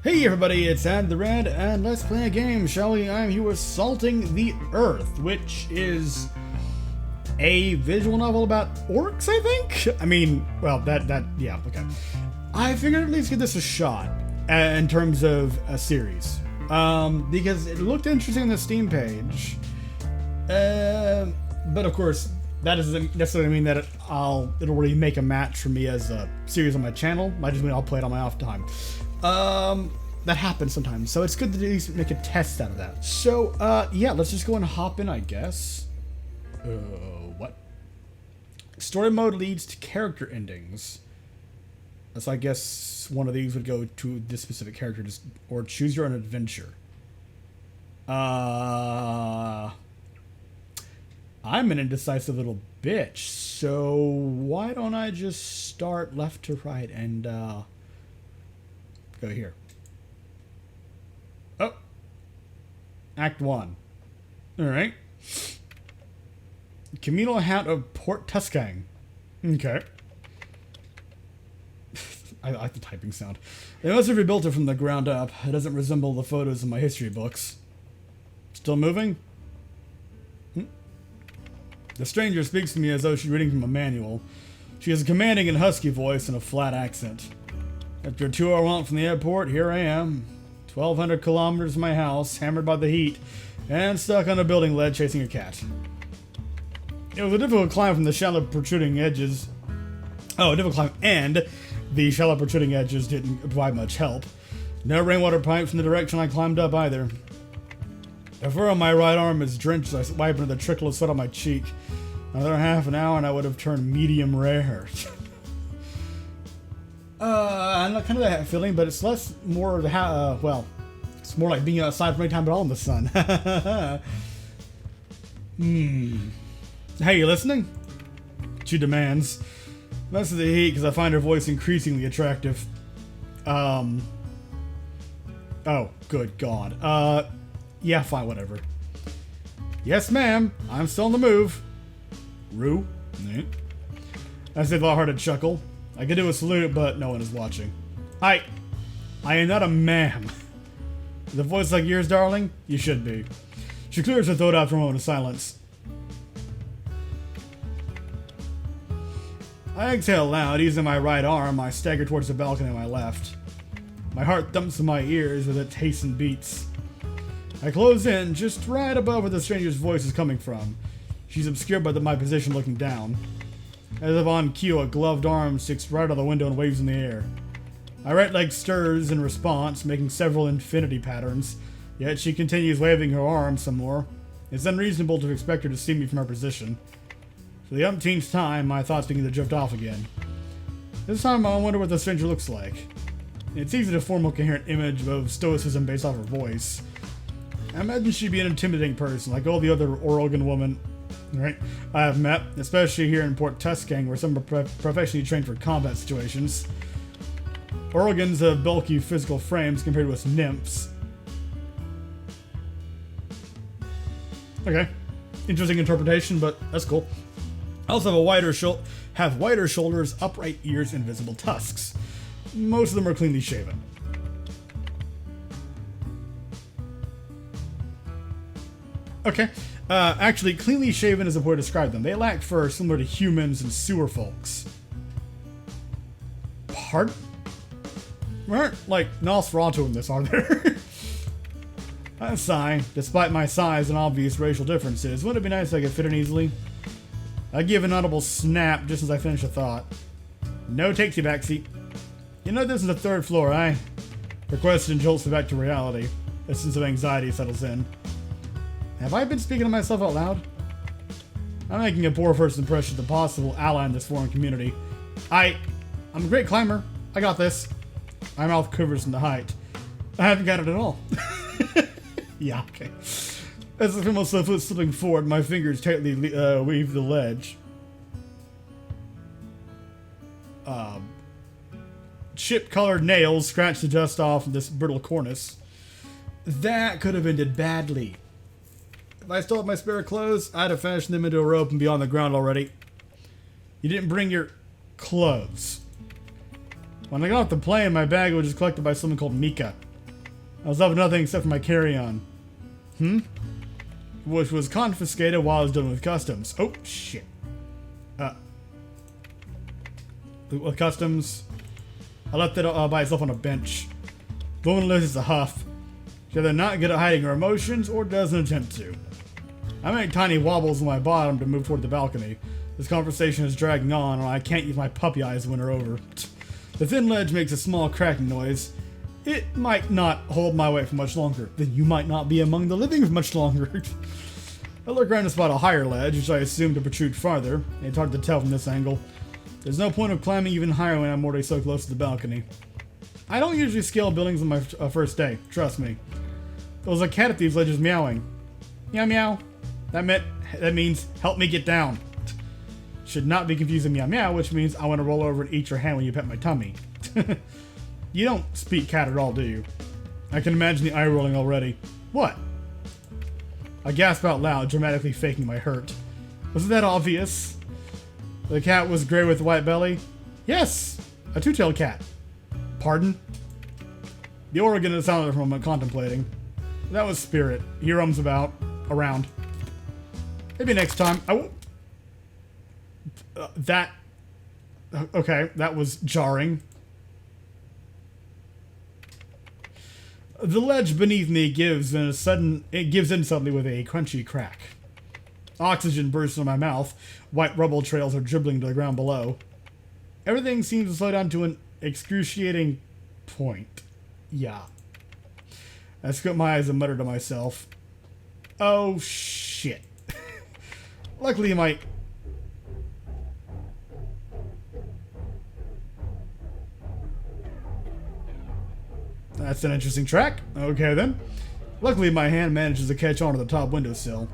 Hey everybody, it's Ad the Red, and let's play a game, shall we? I'm here with Salting the Earth, which is a visual novel about orcs, I think? I mean, well, yeah, okay. I figured at least give this a shot, in terms of a series. Because it looked interesting on the Steam page. But of course, that doesn't necessarily mean that it'll really make a match for me as a series on my channel. Might just mean I'll play it on my off time. That happens sometimes, so it's good to at least make a test out of that. So, yeah, let's just go and hop in, I guess. What? Story mode leads to character endings. So I guess one of these would go to this specific character, or choose your own adventure. I'm an indecisive little bitch, so why don't I just start left to right and, go here. Oh. Act 1. Alright. Communal Hat of Port Tuscan. Okay. I like the typing sound. They must have rebuilt it from the ground up. It doesn't resemble the photos in my history books. Still moving? The stranger speaks to me as though she's reading from a manual. She has a commanding and husky voice and a flat accent. After a 2-hour walk from the airport, here I am. 1,200 kilometers from my house, hammered by the heat, and stuck on a building ledge chasing a cat. It was a difficult climb from the shallow protruding edges. Oh, a difficult climb, and the shallow protruding edges didn't provide much help. No rainwater pipes in the direction I climbed up either. The fur on my right arm is drenched as I wipe into the trickle of sweat on my cheek. Another half an hour and I would have turned medium rare. I'm not kind of that feeling, but it's more it's more like being outside for any time at all in the sun. Hey, you listening? She demands. Most of the heat because I find her voice increasingly attractive. Oh, good God. Yeah, fine, whatever. Yes, ma'am. I'm still on the move. Rue? I said with a hearted chuckle. I could do a salute, but no one is watching. I am not a ma'am. With a voice like yours, darling, you should be. She clears her throat after a moment of silence. I exhale loud, easing my right arm. I stagger towards the balcony on my left. My heart thumps in my ears with its hastened beats. I close in, just right above where the stranger's voice is coming from. She's obscured by my position looking down. As if on cue, a gloved arm sticks right out of the window and waves in the air. My right leg stirs in response, making several infinity patterns, yet she continues waving her arm some more. It's unreasonable to expect her to see me from her position. For the umpteenth time, my thoughts begin to drift off again. This time I wonder what the stranger looks like. It's easy to form a coherent image of stoicism based off her voice. I imagine she'd be an intimidating person, like all the other Oregon women I have met, especially here in Port Tuscan, where some are professionally trained for combat situations. Oregons have bulky physical frames compared with nymphs. Okay, interesting interpretation, but that's cool. I also have wider shoulders, upright ears, and visible tusks. Most of them are cleanly shaven. Okay. Actually, cleanly shaven is a way to describe them. They lack fur similar to humans and sewer folks. Pardon? There aren't, like, Nosferatu in this, are there? I sigh. Despite my size and obvious racial differences, wouldn't it be nice if I could fit in easily? I give an audible snap just as I finish a thought. No takesy backseat. You know this is the 3rd floor, eh? Her question jolts me back to reality. A sense of anxiety settles in. Have I been speaking to myself out loud? I'm making a poor first impression of the possible ally in this foreign community. I'm a great climber. I got this. My mouth quivers from the height. I haven't got it at all. Yeah, okay. As I feel myself slipping forward, my fingers tightly weave the ledge. Chip-colored nails scratch the dust off this brittle cornice. That could have ended badly. If I still had my spare clothes, I'd have fashioned them into a rope and be on the ground already. You didn't bring your clothes. When I got off the plane, my bag was just collected by someone called Mika. I was left with nothing except for my carry-on. Which was confiscated while I was done with customs. Oh, shit. With customs, I left it by itself on a bench. The woman loses a huff. She's either not good at hiding her emotions or doesn't attempt to. I make tiny wobbles in my bottom to move toward the balcony. This conversation is dragging on, and I can't use my puppy eyes to win her over. The thin ledge makes a small cracking noise. It might not hold my weight for much longer. Then you might not be among the living for much longer. I look around to spot a higher ledge, which I assume to protrude farther. It's hard to tell from this angle. There's no point of climbing even higher when I'm already so close to the balcony. I don't usually scale buildings on my first day, trust me. There was a cat at these ledges meowing. Meow meow. That means help me get down. Should not be confused with meow meow, which means I want to roll over and eat your hand when you pet my tummy. You don't speak cat at all, do you? I can imagine the eye rolling already. What? I gasp out loud, dramatically faking my hurt. Wasn't that obvious? The cat was gray with a white belly? Yes! A two-tailed cat. Pardon? The Oregon is silent for a moment, contemplating. That was Spirit. He roams around. Maybe next time. I won't. Okay, that was jarring. The ledge beneath me gives in suddenly with a crunchy crack. Oxygen bursts in my mouth. White rubble trails are dribbling to the ground below. Everything seems to slow down to an excruciating point. Yeah. I squint my eyes and mutter to myself, oh shit. Luckily my... That's an interesting track. Okay then. Luckily my hand manages to catch onto the top windowsill.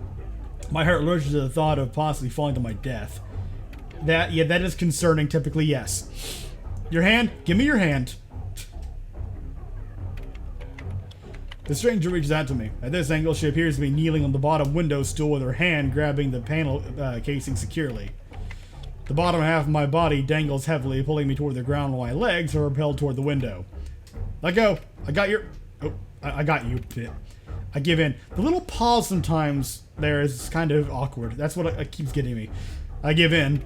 My heart lurches to the thought of possibly falling to my death. That is concerning, typically, yes. Your hand? Give me your hand. The stranger reaches out to me. At this angle, she appears to be kneeling on the bottom window stool with her hand grabbing the panel casing securely. The bottom half of my body dangles heavily, pulling me toward the ground while my legs are propelled toward the window. Let go. I got your... Oh, I got you. I give in. The little pause sometimes there is kind of awkward. That's what it keeps getting me. I give in.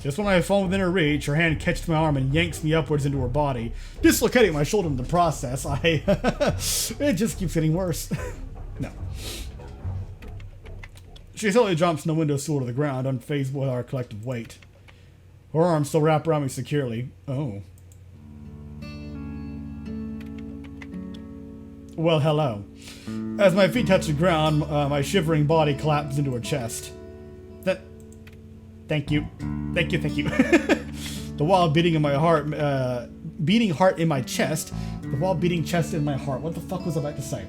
Just when I fall within her reach, her hand catches my arm and yanks me upwards into her body, dislocating my shoulder in the process. It just keeps getting worse. No. She slowly jumps from the windowsill to the ground, unfazed by our collective weight. Her arms still wrap around me securely. Oh. Well, hello. As my feet touch the ground, my shivering body collapses into her chest. Thank you. Thank you. The wild beating in my heart, beating heart in my chest, the wild beating chest in my heart. What the fuck was I about to say?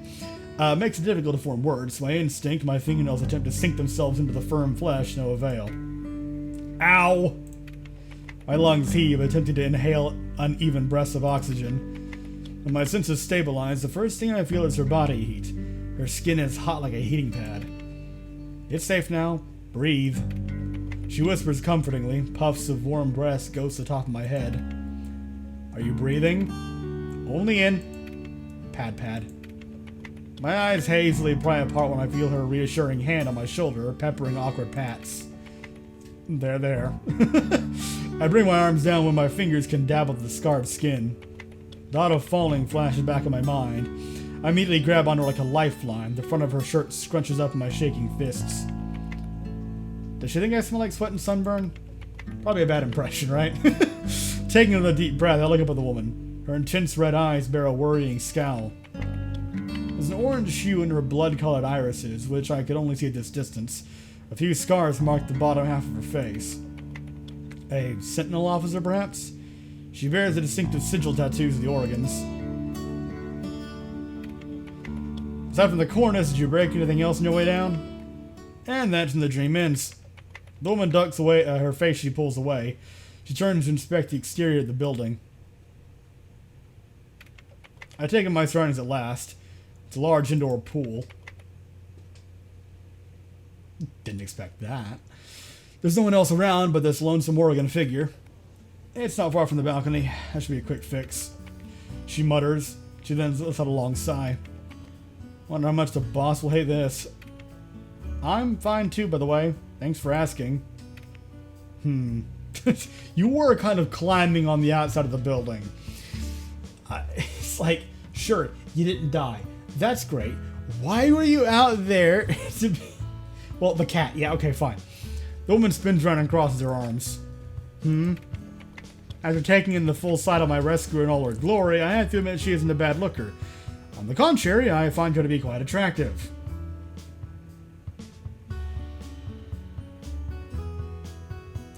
Makes it difficult to form words. My instinct, my fingernails attempt to sink themselves into the firm flesh, no avail. Ow! My lungs heave, attempting to inhale uneven breaths of oxygen. When my senses stabilize, the first thing I feel is her body heat. Her skin is hot like a heating pad. It's safe now. Breathe. She whispers comfortingly. Puffs of warm breath ghost the top of my head. Are you breathing? Only in. Pad. My eyes hazily pry apart when I feel her reassuring hand on my shoulder, peppering awkward pats. There. I bring my arms down when my fingers can dabble the scarred skin. The thought of falling flashes back in my mind. I immediately grab onto her like a lifeline. The front of her shirt scrunches up in my shaking fists. Does she think I smell like sweat and sunburn? Probably a bad impression, right? Taking another deep breath, I look up at the woman. Her intense red eyes bear a worrying scowl. There's an orange hue in her blood-colored irises, which I could only see at this distance. A few scars mark the bottom half of her face. A sentinel officer, perhaps? She bears the distinctive sigil tattoos of the Oregons. Aside from the cornice, did you break anything else on your way down? And that's when the dream ends. The woman ducks away, her face she pulls away. She turns to inspect the exterior of the building. I take in my surroundings at last. It's a large indoor pool. Didn't expect that. There's no one else around but this lonesome Oregon figure. It's not far from the balcony. That should be a quick fix. She mutters. She then lets out a long sigh. Wonder how much the boss will hate this. I'm fine too, by the way. Thanks for asking. You were kind of climbing on the outside of the building. It's like, sure, you didn't die. That's great. Why were you out there to be... Well, the cat. Yeah, okay, fine. The woman spins around and crosses her arms. After taking in the full sight of my rescuer in all her glory, I have to admit she isn't a bad looker. On the contrary, I find her to be quite attractive.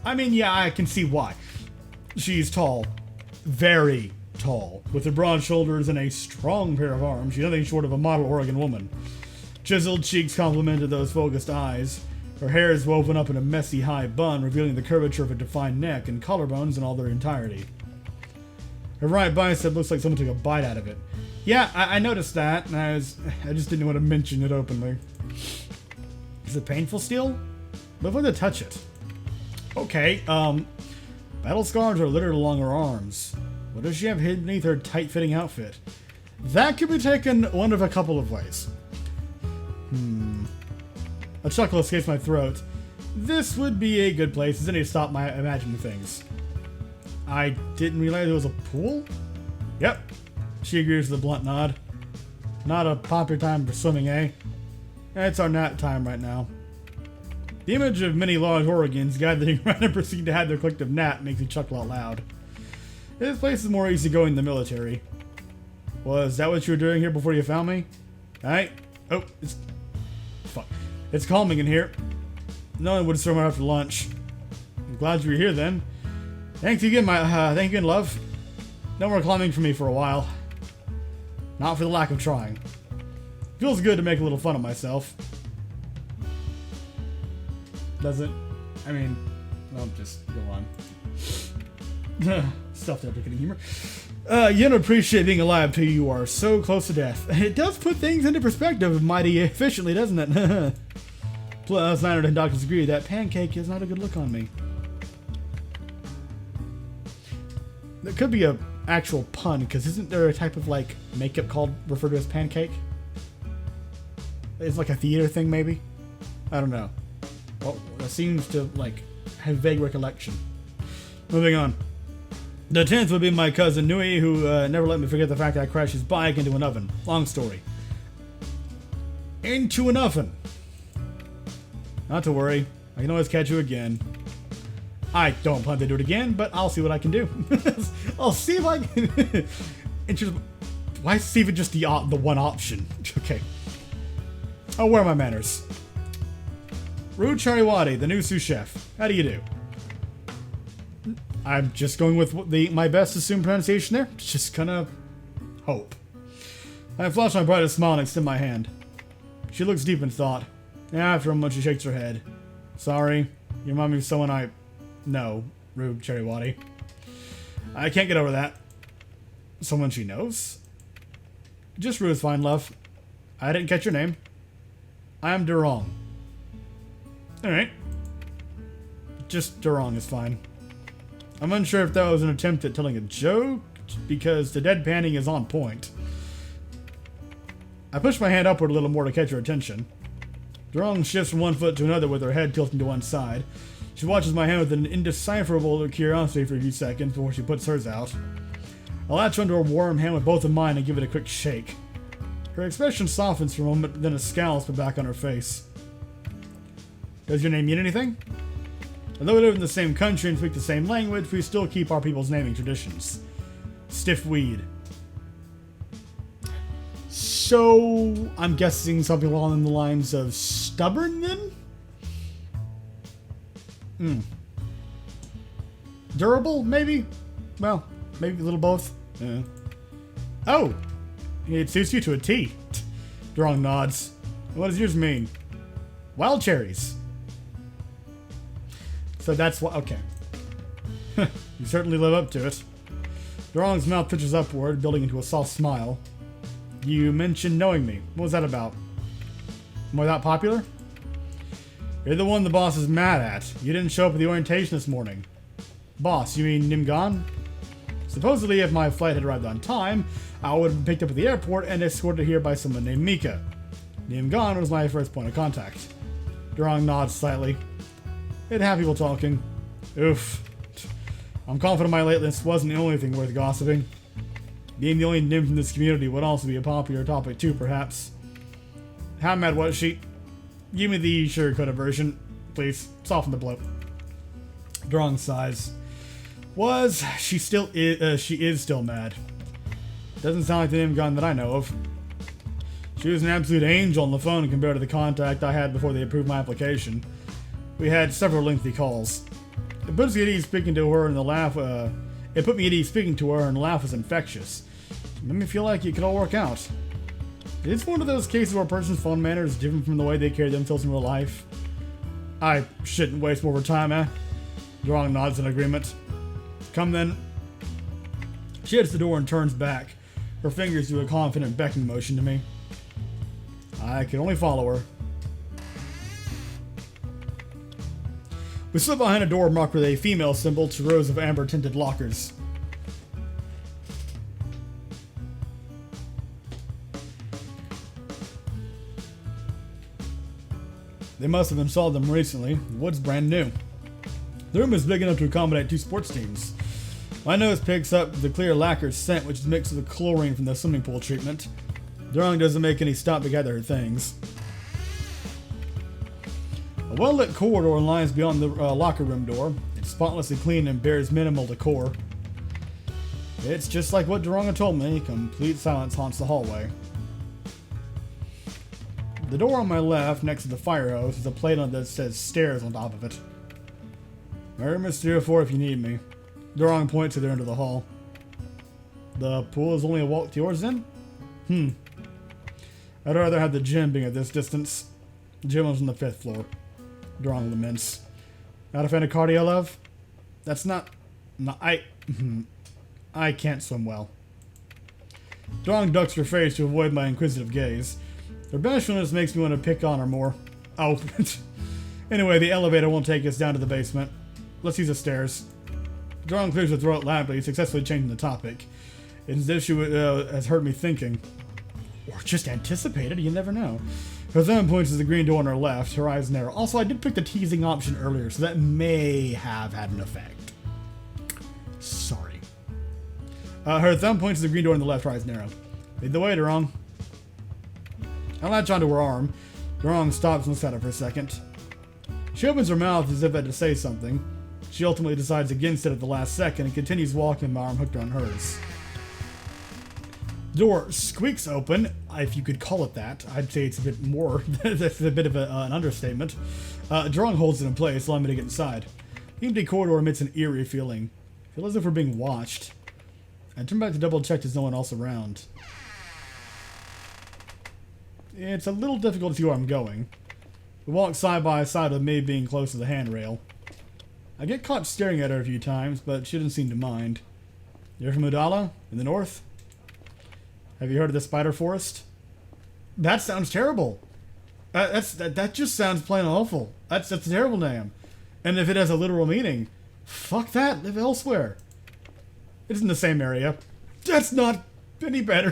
I mean, yeah, I can see why. She's tall. Very tall. With her broad shoulders and a strong pair of arms, she's nothing short of a model Oregon woman. Chiseled cheeks complemented those focused eyes. Her hair is woven up in a messy high bun, revealing the curvature of a defined neck and collarbones in all their entirety. Her right bicep looks like someone took a bite out of it. Yeah, I noticed that, and I just didn't want to mention it openly. Is it painful still? But if I to touch it. Okay, battle scars are littered along her arms. What does she have hidden beneath her tight-fitting outfit? That could be taken one of a couple of ways. A chuckle escapes my throat. This would be a good place as any to stop my imagining things. I didn't realize there was a pool? Yep. She agrees with a blunt nod. Not a popular time for swimming, eh? It's our nap time right now. The image of many large Oregons gathering around and proceeding to have their collective nap makes me chuckle out loud. This place is more easygoing than the military. Was that what you were doing here before you found me? Alright. Oh, it's... Fuck. It's calming in here. No one would serve me after lunch. I'm glad you were here then. Thank you again, thank you again, love. No more climbing for me for a while. Not for the lack of trying. Feels good to make a little fun of myself. Does it? I mean, well, just go on. Self-deprecating humor. You don't appreciate being alive till you are so close to death. It does put things into perspective mighty efficiently, doesn't it? Plus, Leonard and doctors agree that pancake is not a good look on me. There could be a actual pun, because isn't there a type of, like, makeup called, referred to as pancake? It's like a theater thing, maybe? I don't know. Well, that seems to, like, have vague recollection. Moving on. The 10th would be my cousin Nui, who never let me forget the fact that I crashed his bike into an oven. Long story. Into an oven. Not to worry. I can always catch you again. I don't plan to do it again, but I'll see what I can do. I'll see if I can... Why is even just the one option? Okay. Oh, where are my manners? Ru Chariwadi, the new sous chef. How do you do? I'm just going with my best assumed pronunciation there. Just gonna hope. I flash my brightest smile and extend my hand. She looks deep in thought. After a moment, she shakes her head. Sorry, you remind me of someone I know, Ru Chariwadi. I can't get over that. Someone she knows? Just Ru is fine, love. I didn't catch your name. I am Durong. Alright. Just Durong is fine. I'm unsure if that was an attempt at telling a joke, because the deadpanning is on point. I push my hand upward a little more to catch her attention. Durong shifts from one foot to another with her head tilting to one side. She watches my hand with an indecipherable curiosity for a few seconds before she puts hers out. I latch onto her warm hand with both of mine and give it a quick shake. Her expression softens for a moment, then a scowl is put back on her face. Does your name mean anything? Although we live in the same country and speak the same language, we still keep our people's naming traditions. Stiff weed. So, I'm guessing something along the lines of stubborn, then? Durable, maybe? Well, maybe a little both. Oh! It suits you to a T. Durong nods. What does yours mean? Wild cherries. So that's what... Okay. You certainly live up to it. Durong's mouth twitches upward, building into a soft smile. You mentioned knowing me. What was that about? Am I that popular? You're the one the boss is mad at. You didn't show up at the orientation this morning. Boss, you mean nim'gann? Supposedly, if my flight had arrived on time, I would have been picked up at the airport and escorted here by someone named Mika. Nim'gann was my first point of contact. Durong nods slightly. They'd have people talking. Oof. I'm confident my lateness wasn't the only thing worth gossiping. Being the only nymph in this community would also be a popular topic too, perhaps. How mad was she? Give me the sugar-coated version, please. Soften the blow. Durong sighs. She is still mad. Doesn't sound like the nim'gann that I know of. She was an absolute angel on the phone compared to the contact I had before they approved my application. We had several lengthy calls. It put me at ease speaking to her, and the laugh. It put me at ease speaking to her, and the laugh was infectious. It made me feel like it could all work out. It's one of those cases where a person's phone manner is different from the way they carry themselves in real life. I shouldn't waste more time, eh? Durong nods in agreement. Come then. She hits the door and turns back. Her fingers do a confident beckoning motion to me. I can only follow her. We slip behind a door marked with a female symbol to rows of amber-tinted lockers. They must have installed them recently. The wood's brand new. The room is big enough to accommodate 2 sports teams. My nose picks up the clear lacquer scent, which is mixed with the chlorine from the swimming pool treatment. Durong doesn't make any stop to gather her things. A well-lit corridor lies beyond the locker room door. It's spotlessly clean and bears minimal decor. It's just like what Durong had told me. Complete silence haunts the hallway. The door on my left, next to the fire hose, is a plate on that says stairs on top of it. Room is 304 if you need me. Durong points to the end of the hall. The pool is only a walk to yours then? I'd rather have the gym being at this distance. The gym was on the 5th floor. Durong laments. Not a fan of cardio, love? That's not... I can't swim well. Durong ducks her face to avoid my inquisitive gaze. Her bashfulness makes me want to pick on her more. Oh. Anyway, the elevator won't take us down to the basement. Let's use the stairs. Durong clears her throat loudly, successfully changing the topic. It's as if she has heard me thinking. Or just anticipated, you never know. Her thumb points to the green door on her left, her eyes narrow. Also, I did pick the teasing option earlier, so that may have had an effect. Sorry. Her thumb points to the green door on the left, her eyes narrow. Lead the way, Durong. I latch onto her arm. Durong stops and looks at her for a second. She opens her mouth as if had to say something. She ultimately decides against it at the last second and continues walking, my arm hooked on hers. Door squeaks open, if you could call it that. I'd say it's a bit more. That's a bit of an understatement. Durong holds it in place, allowing me to get inside. The empty corridor emits an eerie feeling. I feel as if we're being watched. I turn back to double check there's no one else around. It's a little difficult to see where I'm going. We walk side by side with me being close to the handrail. I get caught staring at her a few times, but she doesn't seem to mind. You're from Udala? In the north? Have you heard of the spider forest? That sounds terrible. That just sounds plain awful. That's a terrible name. And if it has a literal meaning, fuck that, live elsewhere. It's in the same area. That's not any better.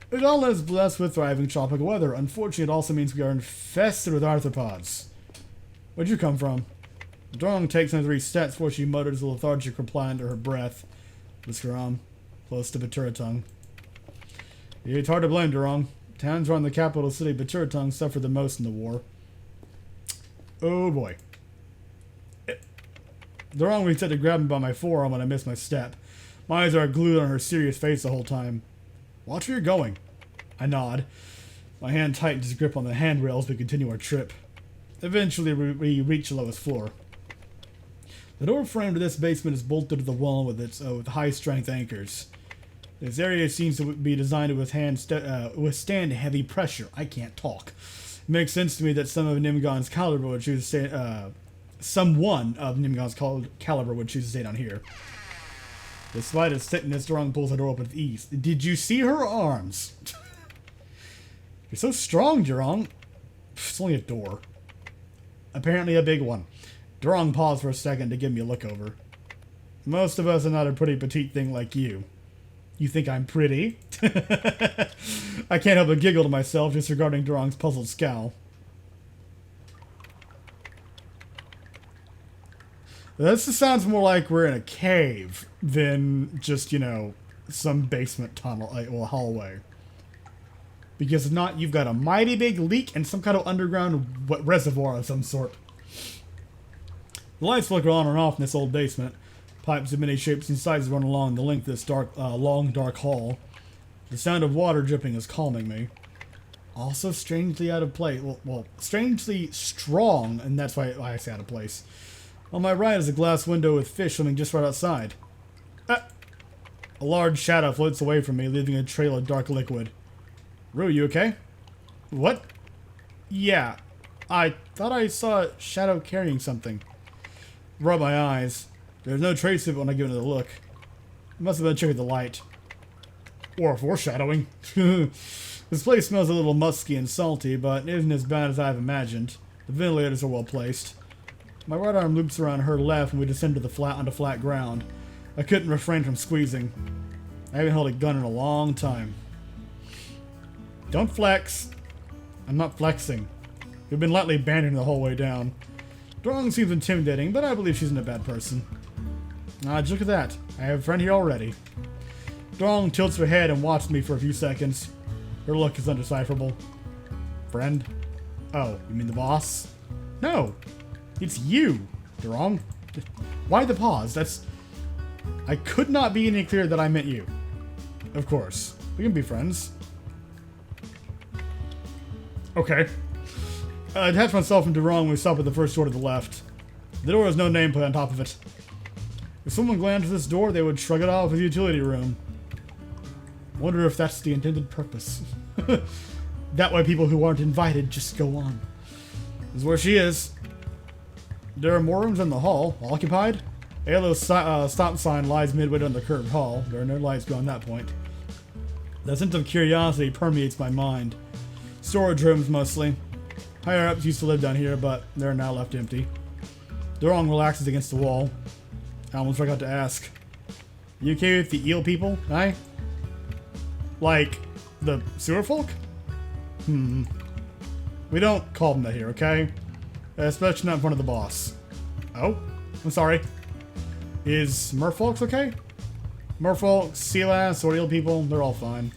Udala is blessed with thriving tropical weather. Unfortunately, it also means we are infested with arthropods. Where'd you come from? Durong takes another 3 steps before she mutters a lethargic reply under her breath. Viscaram, close to Baturatung. It's hard to blame, Durong. Towns around the capital city, Baturatung, suffered the most in the war. Oh boy. Durong reached out to grab me by my forearm when I missed my step. My eyes are glued on her serious face the whole time. Watch where you're going. I nod. My hand tightens its grip on the handrails as we continue our trip. Eventually, we reach the lowest floor. The door frame to this basement is bolted to the wall with high-strength anchors. This area seems to be designed to withstand heavy pressure. I can't talk. It makes sense to me that someone of nim'gann's caliber would choose to stay down here. Despite its thickness, Durong pulls the door open with ease. Did you see her arms? You're so strong, Durong. It's only a door. Apparently a big one. Durong paused for a second to give me a look over. Most of us are not a pretty petite thing like you. You think I'm pretty? I can't help but giggle to myself, disregarding Durong's puzzled scowl. This sounds more like we're in a cave than just, you know, some basement tunnel, well, hallway. Because if not, you've got a mighty big leak and some kind of underground reservoir of some sort. The lights flicker on and off in this old basement. Pipes of many shapes and sizes run along the length of this long, dark hall. The sound of water dripping is calming me. Also strangely out of place. Well, strangely strong, and that's why I say out of place. On my right is a glass window with fish swimming just right outside. A large shadow floats away from me, leaving a trail of dark liquid. Rue, you okay? What? Yeah. I thought I saw a shadow carrying something. Rub my eyes. There's no trace of it when I give it another look. It must have been a trick of the light. Or foreshadowing. This place smells a little musky and salty, but isn't as bad as I've imagined. The ventilators are well placed. My right arm loops around her left and we descend to the onto flat ground. I couldn't refrain from squeezing. I haven't held a gun in a long time. Don't flex. I'm not flexing. We've been lightly banding the whole way down. Durong seems intimidating, but I believe she's not a bad person. Look at that. I have a friend here already. Durong tilts her head and watches me for a few seconds. Her look is undecipherable. Friend? Oh, you mean the boss? No. It's you, Durong. Why the pause? I could not be any clearer that I meant you. Of course. We can be friends. Okay. I attach myself and Durong when we stop at the first door to the left. The door has no nameplate on top of it. If someone glanced at this door, they would shrug it off as a utility room. Wonder if that's the intended purpose. That way people who aren't invited just go on. This is where she is. There are more rooms in the hall. Occupied? A yellow stop sign lies midway down the curved hall. There are no lights beyond that point. The sense of curiosity permeates my mind. Storage rooms mostly. Higher-ups used to live down here, but they're now left empty. Durong relaxes against the wall. I almost forgot to ask. You okay with the eel people, aye? Like, the sewer folk? We don't call them that here, okay? Especially not in front of the boss. Oh? I'm sorry. Is merfolks okay? Merfolks, sea lass, or eel people, they're all fine.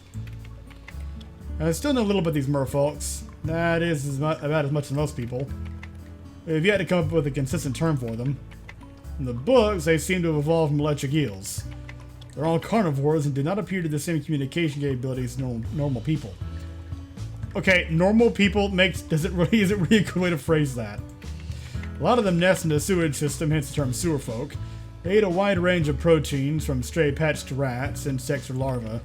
I still know a little bit of these merfolks. That is about as much as most people. We've yet to come up with a consistent term for them. In the books, they seem to have evolved from electric eels. They're all carnivores and do not appear to have the same communication capabilities as normal people. Okay, normal people is it really a good way to phrase that? A lot of them nest in the sewage system, hence the term sewer folk. They eat a wide range of proteins, from stray pets to rats, insects, or larvae.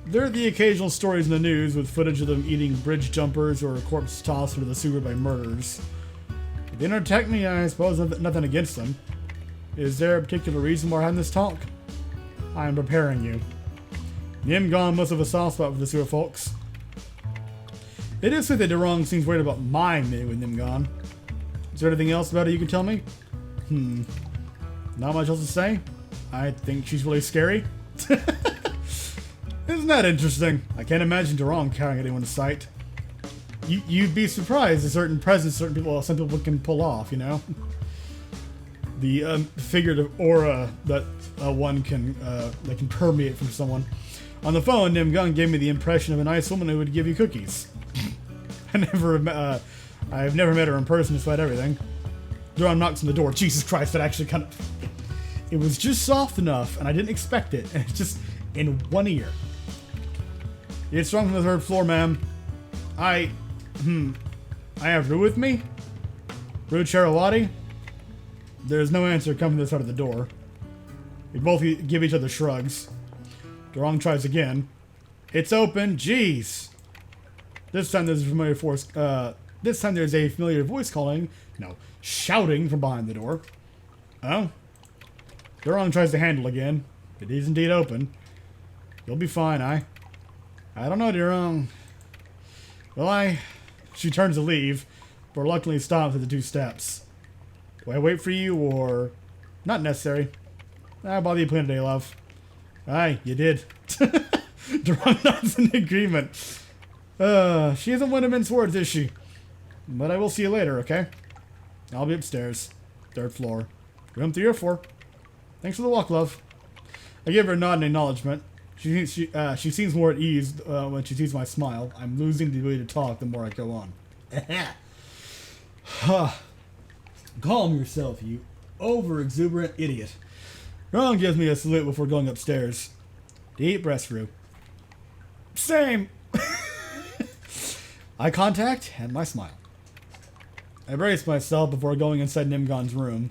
There are the occasional stories in the news with footage of them eating bridge jumpers or a corpse tossed into the sewer by murderers. If they don't attack me, I suppose nothing against them. Is there a particular reason why we're having this talk? I am preparing you. Nim'gann must have a soft spot for the sewer folks. It is so that Durong seems worried about my meeting with Nim'gann. Is there anything else about it you can tell me? Not much else to say. I think she's really scary. Isn't that interesting? I can't imagine Durong carrying anyone in sight. You'd be surprised at certain presents some people can pull off, you know? The figurative aura that one can permeate from someone. On the phone, Nim'gann gave me the impression of a nice woman who would give you cookies. I've never met her in person despite everything. Durong knocks on the door. Jesus Christ, that actually kind of... It was just soft enough, and I didn't expect it, and it's just in one ear. It's strong from the third floor, ma'am. I have Rue with me? Rue Charawati? There's no answer coming to the side of the door. We both give each other shrugs. Durong tries again. It's open. Jeez. This time there's a familiar voice. This time there's a familiar voice shouting from behind the door. Oh. Durong tries to handle again. It is indeed open. You'll be fine, I don't know, Durong. Well, She turns to leave, but reluctantly stops at the 2 steps. Do I wait for you, or... Not necessary. I bother you playing today, love. Aye, you did. Durang nods in agreement. She isn't one to mince words, is she? But I will see you later, okay? I'll be upstairs. 3rd floor. Room 304. Thanks for the walk, love. I give her a nod in acknowledgement. She seems more at ease when she sees my smile. I'm losing the ability to talk the more I go on. Calm yourself, you over-exuberant idiot. Ron gives me a salute before going upstairs. Deep breath through. Same! Eye contact and my smile. I brace myself before going inside nim'gann's room.